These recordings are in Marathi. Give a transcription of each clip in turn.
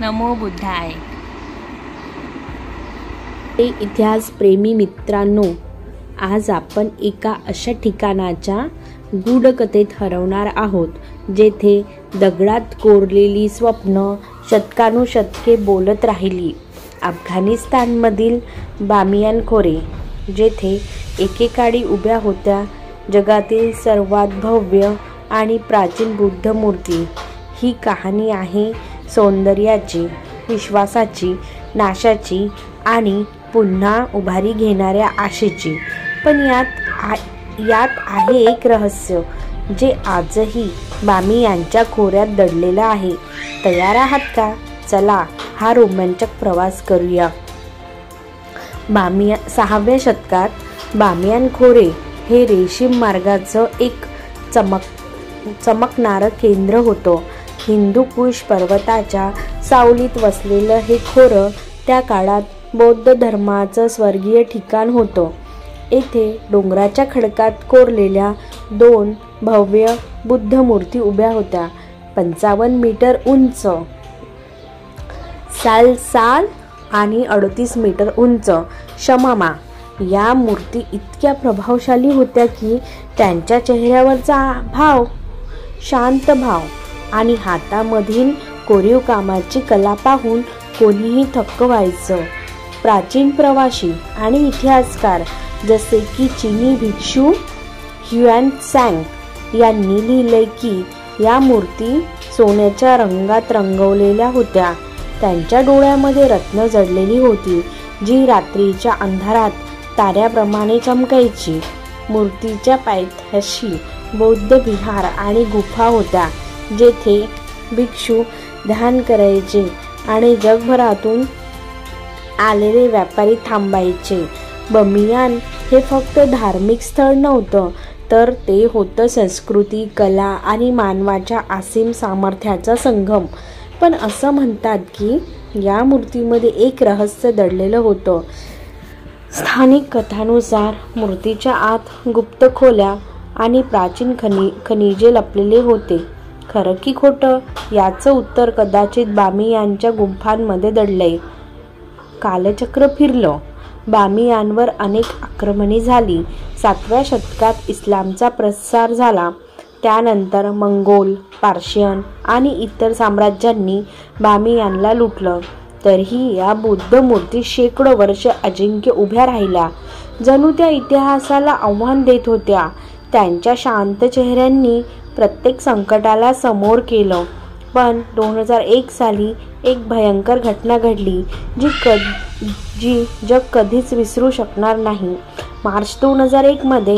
नमो बुद्धाय. इतिहासप्रेमी मित्रांनो, आज आपण एका अशा ठिकाणाच्या गूढ कथेत हरवणार आहोत जेथे दगडात कोरलेली स्वप्न शतकानुशतके बोलत राहिली. अफगाणिस्तानमधील बामियान खोरे, जेथे एकेकाळी उभ्या होत्या जगातील सर्वात भव्य आणि प्राचीन बुद्ध मूर्ती. ही कहाणी आहे सौंदर्याची, विश्वासाची, नाशाची आणि पुन्हा उभारी घेणाऱ्या आशेची. पण यात आहे एक रहस्य जे आजही बामियानच्या खोऱ्यात दडलेलं आहे. तयार आहात का? चला हा रोमांचक प्रवास करूया. 6व्या शतकात बामियान खोरे हे रेशीम मार्गाचं एक चमकणारं केंद्र होतं. हिंदुकुश पर्वताच्या सावलीत वसलेलं हे खोरं त्या काळात बौद्ध धर्माचं स्वर्गीय ठिकाण होतं. येथे डोंगराच्या खडकात कोरलेल्या 2 भव्य बुद्ध मूर्ती उभ्या होत्या. 55 मीटर उंच साल आणि 38 मीटर उंच शमामा. या मूर्ती इतक्या प्रभावशाली होत्या की त्यांच्या चेहऱ्यावरचा भाव, शांत भाव आणि हातामधील कोरीव कामाची कला पाहून कोणीही थक्क व्हायचं. प्राचीन प्रवासी आणि इतिहासकार जसे की चीनी भिक्षू ह्युएन त्सांग यांनी लिहिलंय की या मूर्ती सोन्याच्या रंगात रंगवलेल्या होत्या. त्यांच्या डोळ्यामध्ये रत्न जडलेली होती जी रात्रीच्या अंधारात ताऱ्याप्रमाणे चमकायची. मूर्तीच्या पायथ्याशी बौद्ध विहार आणि गुफा होत्या जेथे भिक्षू ध्यान करायचे आणि जगभरातून आलेले व्यापारी थांबायचे. बामियान हे फक्त धार्मिक स्थळ नव्हतं, तर ते होतं संस्कृती, कला आणि मानवाच्या असीम सामर्थ्याचा संगम. पण असं म्हणतात की या मूर्तीमध्ये एक रहस्य दडलेलं होतं. स्थानिक कथानुसार मूर्तीच्या आत गुप्त खोल्या आणि प्राचीन खनिजे लपलेले होते. खरं की खोटं याचं उत्तर कदाचित बामियानच्या गुंफांमध्ये दडलंय. कालचक्र फिरलं. बामियानवर अनेक आक्रमणे झाली. 7व्या शतकात इस्लामचा प्रसार झाला. त्यानंतर मंगोल, पार्शियन आणि इतर साम्राज्यांनी बामियानला लुटलं. तरीही या बुद्ध मूर्ती शेकडो वर्ष अजिंक्य उभ्या राहिल्या, जणू त्या इतिहासाला आव्हान देत होत्या. त्यांच्या शांत चेहऱ्यांनी प्रत्येक संकटाला समोर केलं. पण 2001 साली एक भयंकर घटना घडली जी जग कधीच विसरू शकणार नाही. मार्च 2001 मध्ये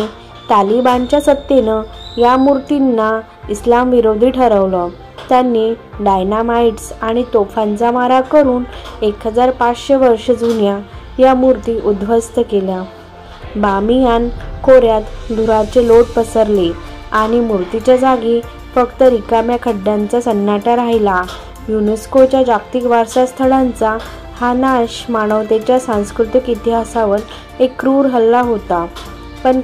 तालिबानच्या सत्तेनं या मूर्तींना इस्लाम विरोधी ठरवलं. त्यांनी डायनामाइट्स आणि तोफांचा मारा करून 1500 वर्ष जुन्या या मूर्ती उद्ध्वस्त केल्या. बामियान खोऱ्यात धुराचे लोट पसरले आणि मूर्तीच्या जागी फक्त रिकाम्या खड्ड्यांचा सन्नाटा राहिला. युनेस्कोच्या जागतिक वारसा स्थळांचा हा नाश मानवतेच्या सांस्कृतिक इतिहासावर एक क्रूर हल्ला होता. पण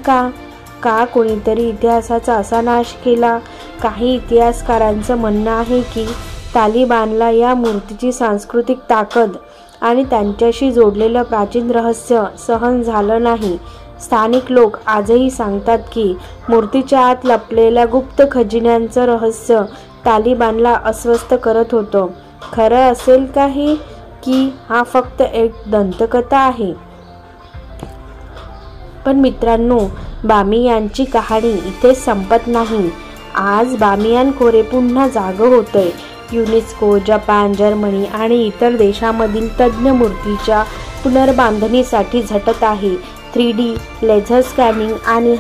का कोणीतरी इतिहासाचा असा नाश केला? काही इतिहासकारांचं म्हणणं आहे की तालिबानला या मूर्तीची सांस्कृतिक ताकद आणि त्यांच्याशी जोडलेलं प्राचीन रहस्य सहन झालं नाही. स्थानिक लोक आजही सांगतात की मूर्तीच्या आत लपलेल्या गुप्त खजिन्यांचं रहस्य तालिबानला अस्वस्थ करत होतं. खरं असेल का हे, की हा फक्त एक दंतकथा आहे? पण मित्रांनो, बामियानची कहाणी इथेच संपत नाही. आज बामियान खोरे पुन्हा जागं होतंय. युनेस्को, जपान, जर्मनी आणि इतर देशांमधील तज्ज्ञ मूर्तीच्या पुनर्बांधणीसाठी झटत आहे. 3D लेझर स्कॅनिंग आणि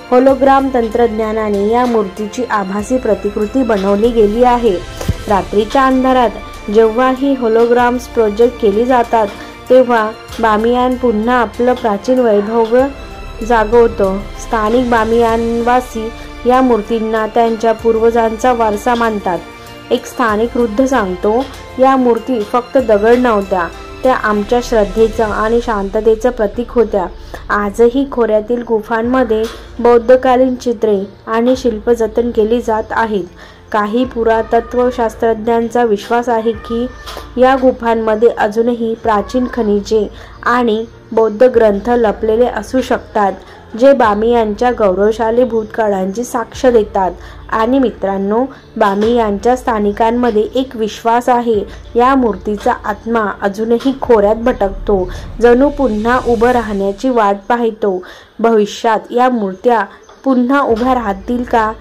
होलोग्राम तंत्रज्ञानाने या मूर्तीची आभासी प्रतिकृती बनवली गेली आहे. रात्रीच्या अंधारात जेव्हा ही होलोग्राम्स प्रोजेक्ट केली जातात तेव्हा बामियान पुन्हा आपलं प्राचीन वैभव जागवतं. स्थानिक बामियानवासी या मूर्तींना त्यांच्या पूर्वजांचा वारसा मानतात. एक स्थानिक वृद्ध सांगतो, या मूर्ती फक्त दगड नव्हत्या, त्या आमच्या श्रद्धेचं आणि शांततेचं प्रतीक होत्या. आजही खोऱ्यातील गुफांमध्ये बौद्धकालीन चित्रे आणि शिल्प जतन केली जात आहेत. काही पुरातत्वशास्त्रज्ञांचा विश्वास आहे की या गुंफांमध्ये अजूनही प्राचीन खनिजे आणि बौद्ध ग्रंथ लपलेले असू शकतात, जे बामियांच्या गौरवशाली भूतकाळांची साक्ष देतात. आणि मित्रांनो, बामियांच्या स्थानिकांमध्ये एक विश्वास आहे, या मूर्तीचा आत्मा अजूनही खोऱ्यात भटकतो, जणू पुन्हा उभं राहण्याची वाट पाहतो. भविष्यात या मूर्त्या पुन्हा उभ्या राहतील का,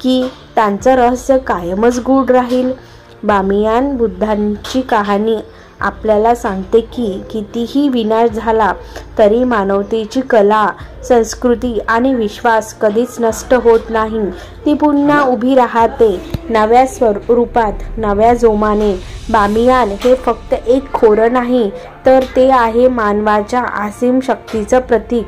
की त्यांचं रहस्य कायमच गूढ राहील? बामियान बुद्धांची कहाणी आपल्याला सांगते की कितीही विनाश झाला तरी मानवतेची कला, संस्कृती आणि विश्वास कधीच नष्ट होत नाही. ती पुन्हा उभी राहते, नव्या स्वरूपात, नव्या जोमाने. बामियान हे फक्त एक खोरं नाही, तर ते आहे मानवाच्या असीम शक्तीचं प्रतीक.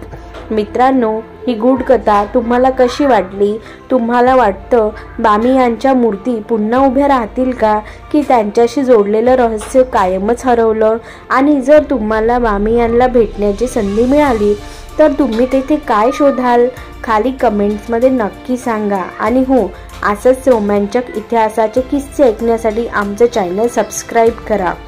मित्रांनो, ही गूढ कथा तुम्हाला कशी वाटली? तुम्हाला वाटतं बामियांच्या मूर्ती पुन्हा उभ्या राहतील का, की त्यांच्याशी जोडलेलं रहस्य कायमच हरवलं? आणि जर तुम्हाला बामियांना भेटण्याची संधी मिळाली तर तुम्ही तेथे काय शोधाल? खाली कमेंट्समध्ये नक्की सांगा. आणि हो, असंच रोमांचक इतिहासाचे किस्से ऐकण्यासाठी आमचं चॅनल सबस्क्राईब करा.